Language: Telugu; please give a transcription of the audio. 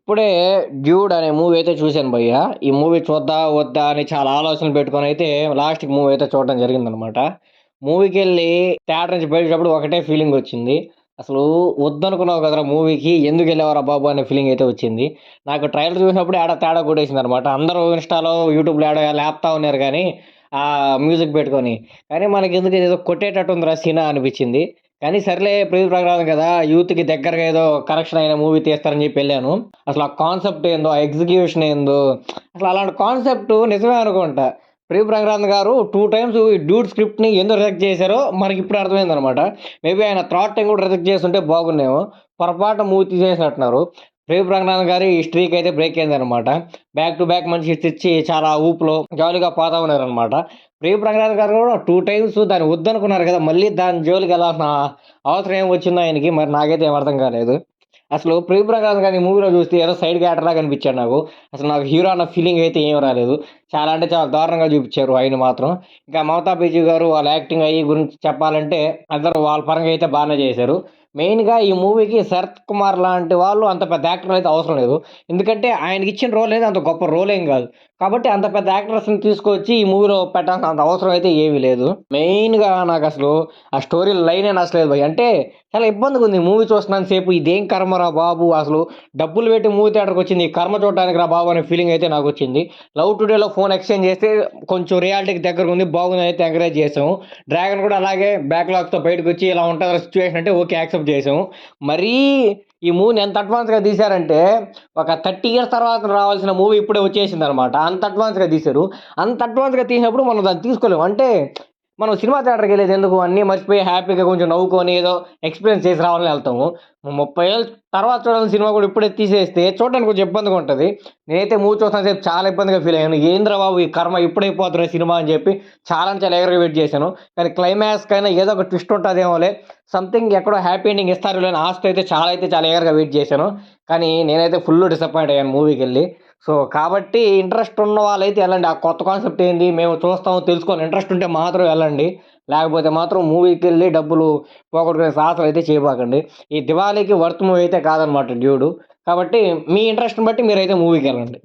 ఇప్పుడే 'డ్యూడ్' అనే మూవీ అయితే చూశాను భయ్య. ఈ మూవీ చూద్దా? వద్దా? అని చాలా ఆలోచనలు పెట్టుకొనైతే లాస్ట్‌కి మూవీ అయితే చూడడం జరిగిందనమాట. మూవీకెళ్ళి థియేటర్ నుంచి బయటకొచ్చేటప్పుడు ఒకటే ఫీలింగొచ్చింది. అసలు వద్దనుకున్నావు కదరా మూవీకి ఎందుకెళ్ళావురా బాబు! అనే ఫీలింగయితే వచ్చింది. నాకు ట్రైలర్ చూసినప్పుడే ఆడ తేడా కొట్టేసిందనమాట. అందరూ ఇన్‌స్టాలో, యూట్యూబ్‌లో లేపుతా ఉన్నారు గానీ మ్యూజిక్ పెట్టుకొని. కానీ మనకెందుకు ఇదేదో కొట్టేటట్టుందిరా సినా అనిపిచ్చింది. కానీ సర్లే ప్రీతి ప్రగరాదం కదా! యూత్‌కి దగ్గరగా ఏదో కనెక్షన్ అయిన మూవీ తీస్తారని చెప్పి ఎళ్ళాను. అసలు ఆ కాన్సెప్ట్ ఏందో, ఆ ఎగ్జిక్యూషన్ ఏందో, అసలు అలాంటి కాన్సెప్ట్ నిజమే అనుకుంటా. 'ప్రియ్ ప్రగరాంద్' గారు 2 టైమ్స్ ఈ 'డ్యూడ్' స్క్రిప్ట్‌ని ఎందుకు రిజెక్ట్ చేశారో మనకిప్పుడు అర్థమైందనమాట. మేబీ ఆయన థర్డ్ టైమ్ కూడా రిజెక్ట్ చేసుంటే బాగున్నేమో. పొరపాటున మూవీ తీసేసినట్టున్నారు. 'ప్రియ్ ప్రగరాంద్' గారి స్ట్రీక్ అయితే బ్రేక్ అయిందనమాట. బ్యాక్ టు బ్యాక్ మంచి హిట్స్ ఇచ్చి చాలా ఊపులో జాలీగా పోతా ఉన్నారనమాట. 'ప్రియ్ ప్రగరాంద్' గారు కూడా 2 టైమ్స్ దాన్ని వద్దనుకున్నారు కదా! మళ్ళీ దాని జోలికెళ్ళాల్సిన అవసరం ఏం వచ్చిందో ఆయనకి మరి నాకైతే ఏం అర్థం కాలేదు. అసలు 'ప్రియ్ ప్రకాష్' గారిని మూవీలో చూస్తే ఏదో సైడ్ క్యారెక్టర్‌లాగా అనిపించాడు నాకు. అసలు నాకు హీరో అన్న ఫీలింగ్ అయితే ఏమి రాలేదు. చాలా అంటే చాలా దారుణంగా చూపించారు ఆయన్ని మాత్రం. ఇంకా 'మమతా బేజీ' గారు వాళ్ళ యాక్టింగ్ అయ్యి గురించి చెప్పాలంటే అందరూ వాళ్ళ పరంగా అయితే బానే చేశారు. మెయిన్‌గా ఈ మూవీకి 'శరత్ కుమార్' లాంటి వాళ్ళు అంత పెద్ద యాక్టర్లు అయితే అవసరం లేదు. ఎందుకంటే ఆయనకిచ్చిన రోల్ అనేది అంత గొప్ప రోల్ ఏం కాదు. కాబట్టి అంత పెద్ద యాక్టర్స్‌ని తీసుకొచ్చి ఈ మూవీలో పెట్టాల్సిన అంత అవసరం అయితే ఏమీ లేదు. మెయిన్‌గా నాకసలు ఆ స్టోరీ లైనే నచ్చలేదు భయ్. అంటే చాలా ఇబ్బందిగుంది మూవీ చూస్తున్నంత సేపు. ఇదేం కర్మరా బాబు! అసలు డబ్బులు పెట్టి మూవీ థియేటర్‌కొచ్చింది ఈ కర్మ చూడటానికి రా బాబు అనే ఫీలింగ్ అయితే నాకొచ్చింది. 'లవ్ టుడే'లో ఫోన్ ఎక్స్‌చేంజ్ చేస్తే కొంచెం రియాలిటీకి దగ్గరగుంది. బాగుందని అయితే ఎంకరేజ్ చేసాము. 'డ్రాగన్' కూడా అలాగే బ్యాక్‌లాగ్స్‌తో బయటకొచ్చి ఇలా ఉంటదిరా సిట్యుయేషన్ అంటే ఓకే యాక్సెప్ట్ చేసాము. మరీ ఈ మూవీని ఎంత అడ్వాన్స్‌గా తీశారంటే ఒక 30 ఇయర్స్ తర్వాత రావాల్సిన మూవీ ఇప్పుడే వచ్చేసిందనమాట. అంత అడ్వాన్స్‌గా తీశారు. అంత అడ్వాన్స్‌గా తీసినప్పుడు మనం దాన్ని తీసుకోలేము. అంటే మనం సినిమా థియేటర్‌కెళ్ళేది ఎందుకు? అన్నీ మర్చిపోయి హ్యాపీగా కొంచెం నవ్వుకొని ఏదో ఎక్స్‌పీరియన్స్ చేసి రావాలని ఎళ్తాము. 30 ఏళ్ళ తర్వాత చూడాల్సిన సినిమా కూడా ఇప్పుడే తీసేస్తే చూడడానికి కొంచెం ఇబ్బందిగా ఉంటది. నేనైతే మూవీ చూస్తున్నంత సేపు చాలా ఇబ్బందిగా ఫీల్ అయ్యాను. ఏందిరా బాబు ఈ కర్మ ఇప్పుడైపోద్దిరా సినిమా అని చెప్పి చాలా అంటే చాలా ఎగరగా వెయిట్ చేశాను. కానీ క్లైమాక్స్‌కైనా ఏదో ఒక ట్విస్ట్ ఉంటదేమోలే, సంథింగ్ ఎక్కడో హ్యాపీ ఎండింగ్ ఇస్తారులే అని ఆశతో అయితే చాలా ఎగరగా వెయిట్ చేశాను. కానీ నేనైతే ఫుల్లు డిసప్పాయింట్ అయ్యాను మూవీకెళ్ళి. సో, కాబట్టి ఇంట్రెస్ట్ ఉన్న వాళ్ళైతే ఎళ్ళండి. ఆ కొత్త కాన్సెప్ట్ ఏంది? మేము చూస్తాము, తెలుసుకోవాలి ఇంట్రెస్ట్ ఉంటే మాత్రం ఎళ్ళండి. లేకపోతే మాత్రం మూవీకెళ్ళి డబ్బులు పోగొట్టుకునే సాహసాలైతే చేయబాకండి. ఈ దివాళీకి వర్త్ మూవీ అయితే కాదనమాట 'డ్యూడు'. కాబట్టి మీ ఇంట్రెస్ట్‌ని బట్టి మీరైతే మూవీకెళ్ళండి.